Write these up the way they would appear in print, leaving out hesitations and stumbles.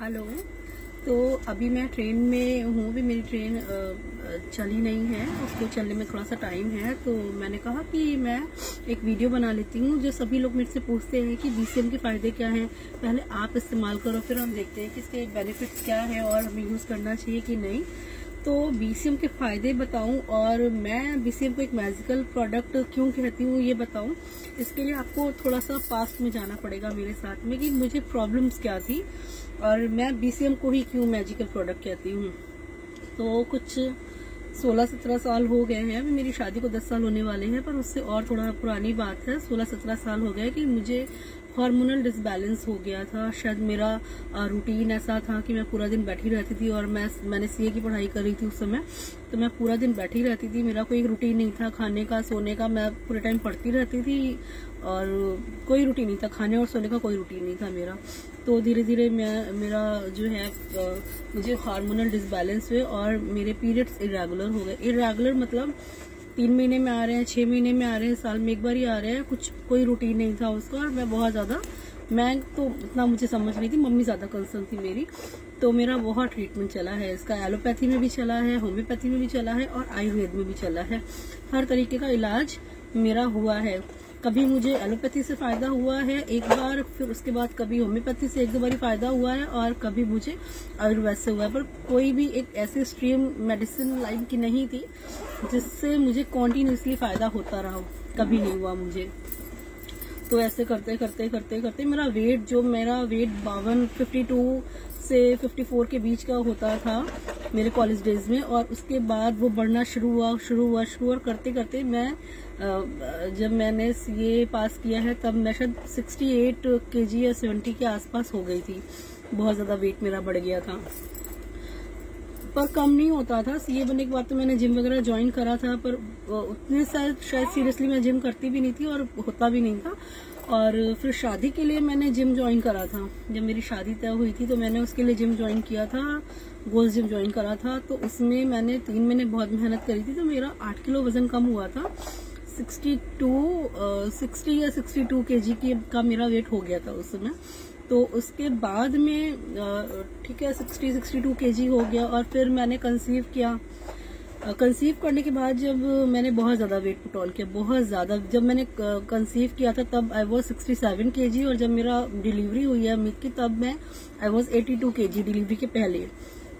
Hello. तो अभी मैं ट्रेन में हूँ। अभी मेरी ट्रेन चली नहीं है, उसको चलने में थोड़ा सा टाइम है। तो मैंने कहा कि मैं एक वीडियो बना लेती हूँ। जो सभी लोग मेरे से पूछते हैं कि बीसीएम के फ़ायदे क्या हैं, पहले आप इस्तेमाल करो, फिर हम देखते हैं कि इसके बेनिफिट्स क्या है और हमें यूज़ करना चाहिए कि नहीं। तो बीसीएम के फ़ायदे बताऊं और मैं बीसीएम को एक मैजिकल प्रोडक्ट क्यों कहती हूँ ये बताऊं। इसके लिए आपको थोड़ा सा पास्ट में जाना पड़ेगा मेरे साथ में कि मुझे प्रॉब्लम्स क्या थी और मैं बीसीएम को ही क्यों मैजिकल प्रोडक्ट कहती हूँ। तो कुछ 16-17 साल हो गए हैं। अभी मेरी शादी को 10 साल होने वाले हैं, पर उससे और थोड़ा पुरानी बात है। 16-17 साल हो गए कि मुझे हार्मोनल डिसबैलेंस हो गया था। शायद मेरा रूटीन ऐसा था कि मैं पूरा दिन बैठी रहती थी और मैंने सीए की पढ़ाई कर रही थी उस समय। तो मैं पूरा दिन बैठी रहती थी, मेरा कोई रूटीन नहीं था खाने का सोने का। मैं पूरे टाइम पढ़ती रहती थी और कोई रूटीन नहीं था, खाने और सोने का कोई रूटीन नहीं था मेरा। तो धीरे धीरे मेरा जो है मुझे हार्मोनल डिसबैलेंस हुए और मेरे पीरियड्स इरेगुलर हो गए। इरेगुलर मतलब 3 महीने में आ रहे हैं, 6 महीने में आ रहे हैं, साल में एक बार ही आ रहे हैं। कोई रूटीन नहीं था उसका। और मैं तो इतना मुझे समझ नहीं थी, मम्मी ज्यादा कंसर्न थी मेरी। तो मेरा बहुत ट्रीटमेंट चला है इसका। एलोपैथी में भी चला है, होम्योपैथी में भी चला है और आयुर्वेद में भी चला है। हर तरीके का इलाज मेरा हुआ है। कभी मुझे एलोपैथी से फायदा हुआ है एक बार, फिर उसके बाद कभी होम्योपैथी से 1-2 बार फायदा हुआ है और कभी मुझे आयुर्वेद से हुआ है। पर कोई भी एक ऐसी स्ट्रीम मेडिसिन लाइन की नहीं थी जिससे मुझे कॉन्टिन्यूसली फायदा होता रहा, कभी नहीं हुआ मुझे। तो ऐसे करते करते करते करते मेरा वेट 52 से 54 के बीच का होता था मेरे कॉलेज डेज में। और उसके बाद वो बढ़ना शुरू हुआ और करते करते मैं जब मैंने सीए पास किया है तब मैं शायद 68 केजी या 70 के आसपास हो गई थी। बहुत ज्यादा वेट मेरा बढ़ गया था, पर कम नहीं होता था। सीए बनने के बाद तो मैंने जिम वगैरह ज्वाइन करा था, पर उतने शायद सीरियसली मैं जिम करती भी नहीं थी और होता भी नहीं था। और फिर शादी के लिए मैंने जिम ज्वाइन करा था। जब मेरी शादी तय हुई थी तो मैंने उसके लिए जिम ज्वाइन किया था, गोल्ड जिम ज्वाइन करा था। तो उसमें मैंने 3 महीने बहुत मेहनत करी थी। तो मेरा 8 किलो वजन कम हुआ था। 60 या 62 केजी का मेरा वेट हो गया था उस समय। तो उसके बाद में ठीक है 62 केजी हो गया। और फिर मैंने कंसीव किया। कंसीव करने के बाद जब मैंने बहुत ज्यादा वेट पुट ऑन किया, बहुत ज्यादा। जब मैंने कंसीव किया था तब आई वॉज 67 केजी और जब मेरा डिलीवरी हुई है अमित की तब आई वॉज 82 केजी डिलीवरी के पहले।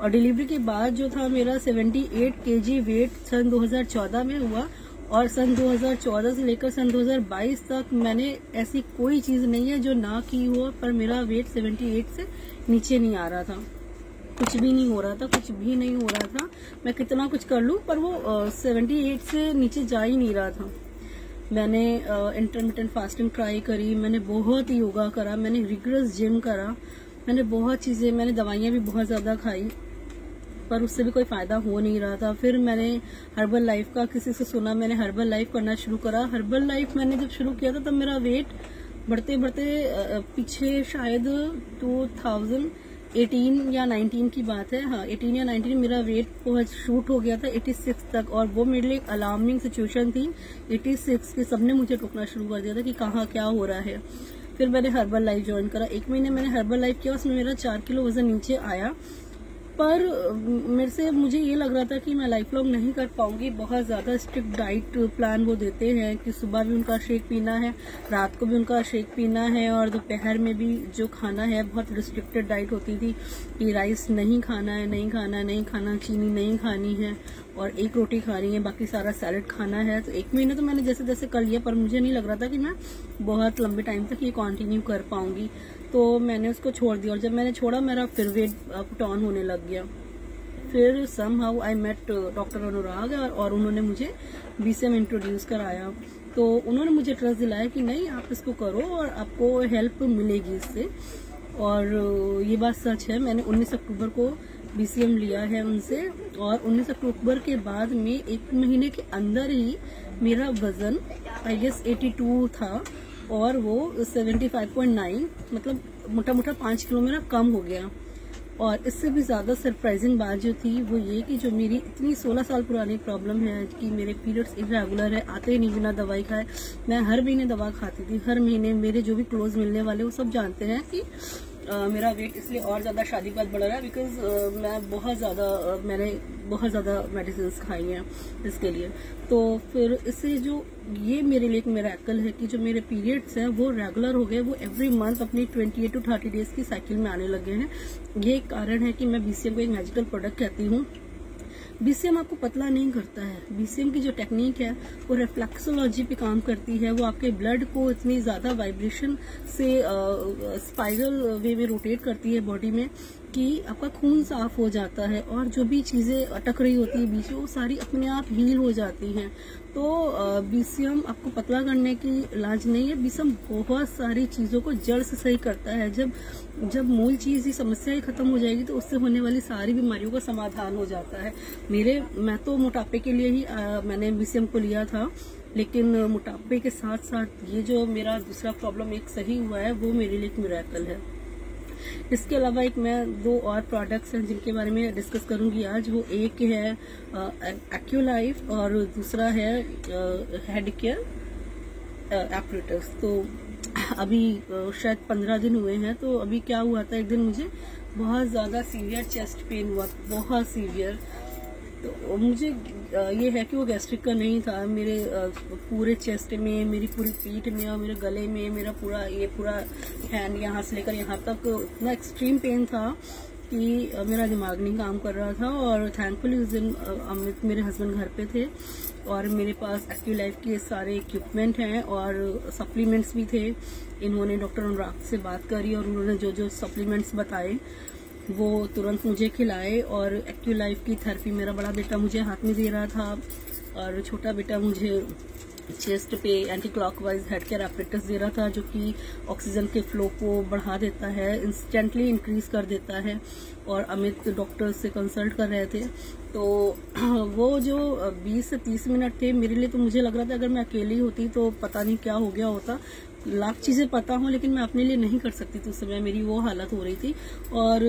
और डिलीवरी के बाद जो था मेरा 78 केजी वेट सन 2014 में हुआ। और सन 2014 से लेकर सन 2022 तक मैंने ऐसी कोई चीज नहीं है जो ना की हो, पर मेरा वेट 78 से नीचे नहीं आ रहा था। कुछ भी नहीं हो रहा था। मैं कितना कुछ कर लूं पर वो 78 से नीचे जा ही नहीं रहा था। मैंने इंटरमिटेंट फास्टिंग ट्राई करी, मैंने बहुत योगा करा, मैंने रिगरस जिम करा, मैंने बहुत चीजें, मैंने दवाइयां भी बहुत ज्यादा खाई, पर उससे भी कोई फायदा हो नहीं रहा था। फिर मैंने हर्बल लाइफ का किसी से सुना, मैंने हर्बल लाइफ करना शुरू करा। हर्बल लाइफ मैंने जब शुरू किया था तब मेरा वेट बढ़ते बढ़ते पीछे शायद 2018 या 19 की बात है, हाँ 18 या 19 मेरा वेट शूट हो गया था 86 तक। और वो मेरे लिए एक अलार्मिंग सिचुएशन थी 86 की। सबने मुझे टोकना शुरू कर दिया था कि कहाँ क्या हो रहा है। फिर मैंने हर्बल लाइफ ज्वाइन करा। 1 महीने मैंने हर्बल लाइफ किया, उसमें मेरा 4 किलो वजन नीचे आया। पर मुझे ये लग रहा था कि मैं लाइफ लॉन्ग नहीं कर पाऊंगी। बहुत ज्यादा स्ट्रिक्ट डाइट प्लान वो देते हैं कि सुबह भी उनका शेक पीना है, रात को भी उनका शेक पीना है और दोपहर में भी जो खाना है बहुत रिस्ट्रिक्टेड डाइट होती थी कि राइस नहीं खाना है, चीनी नहीं खानी है और 1 रोटी खानी है, बाकी सारा सैलेड खाना है। तो 1 महीने तो मैंने जैसे जैसे कर लिया, पर मुझे नहीं लग रहा था कि मैं बहुत लंबे टाइम तक ये कंटिन्यू कर पाऊंगी। तो मैंने उसको छोड़ दिया और जब मैंने छोड़ा मेरा फिर वेट पुट ऑन होने लग गया। फिर समहाउ आई मेट डॉक्टर अनुराग और उन्होंने मुझे बीसीएम इंट्रोड्यूस कराया। तो उन्होंने मुझे ट्रस्ट दिलाया कि नहीं आप इसको करो और आपको हेल्प मिलेगी इससे। और ये बात सच है। मैंने 19 अक्टूबर को बीसीएम लिया है उनसे और 19 अक्टूबर के बाद में 1 महीने के अंदर ही मेरा वजन आई गेस 82 था और वो 75.9 मतलब मोटा 5 किलो मेरा कम हो गया। और इससे भी ज्यादा सरप्राइजिंग बात जो थी वो ये कि जो मेरी इतनी 16 साल पुरानी प्रॉब्लम है कि मेरे पीरियड्स इरेगुलर है, आते ही नहीं बिना दवाई खाए। मैं हर महीने दवा खाती थी, हर महीने। मेरे जो भी क्लोज मिलने वाले वो सब जानते हैं कि मेरा वेट इसलिए और ज़्यादा शादी के बाद बढ़ रहा है बिकॉज मैंने बहुत ज़्यादा मेडिसिन खाई हैं इसके लिए। तो फिर इससे जो ये मेरे लिए एक मिरेकल है कि जो मेरे पीरियड्स हैं वो रेगुलर हो गए, वो एवरी मंथ अपनी 28 to 30 डेज की साइकिल में आने लगे हैं। ये एक कारण है कि मैं BCM को एक मैजिकल प्रोडक्ट कहती हूँ। BCM आपको पतला नहीं करता है। BCM की जो टेक्निक है वो रिफ्लेक्सोलॉजी पे काम करती है। वो आपके ब्लड को इतनी ज्यादा वाइब्रेशन से स्पाइरल वे में रोटेट करती है बॉडी में कि आपका खून साफ हो जाता है और जो भी चीजें अटक रही होती है बीच में वो सारी अपने आप हील हो जाती हैं। तो BCM आपको पतला करने की इलाज नहीं है। BCM बहुत सारी चीजों को जड़ से सही करता है। जब मूल चीज ही समस्या ही खत्म हो जाएगी तो उससे होने वाली सारी बीमारियों का समाधान हो जाता है। मैं तो मोटापे के लिए ही मैंने BCM को लिया था, लेकिन मोटापे के साथ साथ ये जो मेरा दूसरा प्रॉब्लम एक सही हुआ है वो मेरे लिए एक मिरेकल है। इसके अलावा दो और प्रोडक्ट्स हैं जिनके बारे में डिस्कस करूंगी आज। वो एक है एक्यूलाइफ और दूसरा है हेड केयर एपरेटस। तो अभी शायद 15 दिन हुए हैं। तो अभी क्या हुआ था, एक दिन मुझे बहुत ज्यादा सीवियर चेस्ट पेन हुआ, बहुत सीवियर। तो मुझे ये है कि वो गैस्ट्रिक का नहीं था। मेरे पूरे चेस्ट में, मेरी पूरी पीठ में और मेरे गले में, मेरा पूरा हैंड यहाँ से लेकर यहाँ तक इतना एक्सट्रीम पेन था कि मेरा दिमाग नहीं काम कर रहा था। और थैंकफुली उस दिन अमित मेरे हस्बैंड घर पे थे और मेरे पास एक्यूलाइफ के सारे इक्विपमेंट हैं और सप्लीमेंट्स भी थे। इन्होंने डॉक्टर अनुराग से बात करी और उन्होंने जो जो सप्लीमेंट्स बताए वो तुरंत मुझे खिलाए। और एक्यूलाइफ की थेरेपी मेरा बड़ा बेटा मुझे हाथ में दे रहा था और छोटा बेटा मुझे चेस्ट पे anti clockwise head care apparatus दे रहा था, जो कि ऑक्सीजन के फ्लो को बढ़ा देता है, इंस्टेंटली इंक्रीज कर देता है। और अमित डॉक्टर से कंसल्ट कर रहे थे। तो वो जो 20 से 30 मिनट थे मेरे लिए, तो मुझे लग रहा था अगर मैं अकेली होती तो पता नहीं क्या हो गया होता। लाख चीजें पता हो लेकिन मैं अपने लिए नहीं कर सकती थी, उस समय मेरी वो हालत हो रही थी। और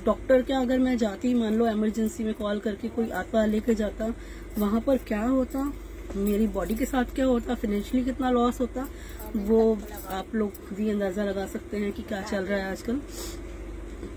डॉक्टर क्या, अगर मैं जाती, मान लो इमरजेंसी में कॉल करके कोई आता लेके जाता, वहां पर क्या होता, मेरी बॉडी के साथ क्या होता, फाइनेंशियली कितना लॉस होता, वो आप लोग खुद ही अंदाजा लगा सकते हैं कि क्या चल रहा है आजकल।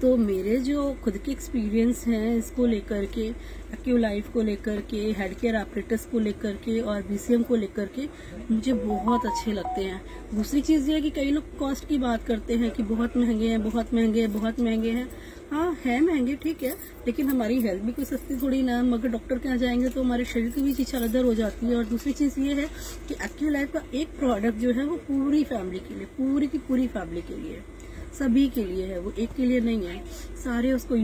तो मेरे जो खुद के एक्सपीरियंस हैं इसको लेकर के, एक्यूलाइफ को लेकर के, हेड केयर एपरेटस को लेकर के और BCM को लेकर के मुझे बहुत अच्छे लगते हैं। दूसरी चीज ये है कि कई लोग कॉस्ट की बात करते हैं कि बहुत महंगे हैं, बहुत महंगे हैं, बहुत महंगे हैं। हाँ है महंगे, ठीक है, लेकिन हमारी हेल्थ भी कोई सस्ती थोड़ी ना। मगर डॉक्टर के यहाँ जाएंगे तो हमारे शरीर की भी चीज अलग हो जाती है। और दूसरी चीज ये है कि एक्यूलाइफ का एक प्रोडक्ट जो है वो पूरी फैमिली के लिए, पूरी की पूरी फैमिली के लिए, सभी के लिए है, वो एक के लिए नहीं है। सारे उसको यूज